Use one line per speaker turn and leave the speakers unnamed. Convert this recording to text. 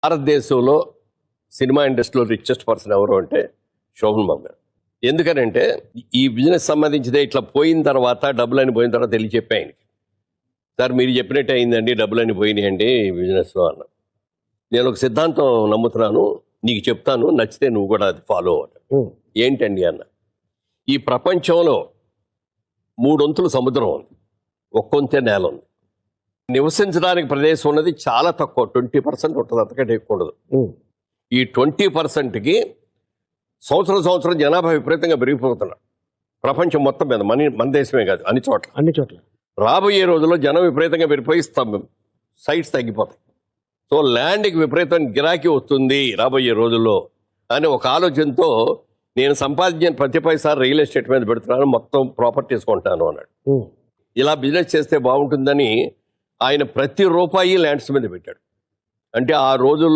భారతదేశంలో సినిమా ఇండస్ట్రీలో richest person ఎవరు అంటే శోభన్ బాబు గారు. ఎందుకనంటే ఈ బిజినెస్ సంబంధించిదే ఇట్లా పోయిన తర్వాత డబ్బులని పోయిన తర్వాత తెలియచెప్పి ఆయనకి, సార్ మీరు చెప్పినట్టే అయిందండి, డబ్బులని పోయినాయండి ఈ బిజినెస్లో అన్న. నేను ఒక సిద్ధాంతం నమ్ముతున్నాను, నీకు చెప్తాను, నచ్చితే నువ్వు కూడా అది ఫాలో అవ్వాలి. ఏంటండి అన్న, ఈ ప్రపంచంలో 3 వంతులు సముద్రం ఉంది, 1 వంతే నేల ఉంది. నివసించడానికి ప్రదేశం ఉన్నది చాలా తక్కువ, 20% ఉంటుంది, అంతకంటే ఎక్కువ ఉండదు. ఈ 20%కి సంవత్సరం జనాభా విపరీతంగా పెరిగిపోతున్నారు ప్రపంచం మొత్తం మీద, మన దేశమే కాదు, అన్ని చోట్ల. రాబోయే రోజుల్లో జనం విపరీతంగా పెరిగిపోయి సైట్స్ తగ్గిపోతాయి. సో ల్యాండ్కి విపరీతమైన గిరాకీ వస్తుంది రాబోయే రోజుల్లో అని ఒక ఆలోచనతో నేను సంపాదించిన ప్రతి పైసా రియల్ ఎస్టేట్ మీద పెడుతున్నాను, మొత్తం ప్రాపర్టీస్ కొంటాను అన్నాడు. ఇలా బిజినెస్ చేస్తే బాగుంటుందని ఆయన ప్రతి రూపాయి ల్యాండ్స్ మీద పెట్టాడు. అంటే ఆ రోజుల్లో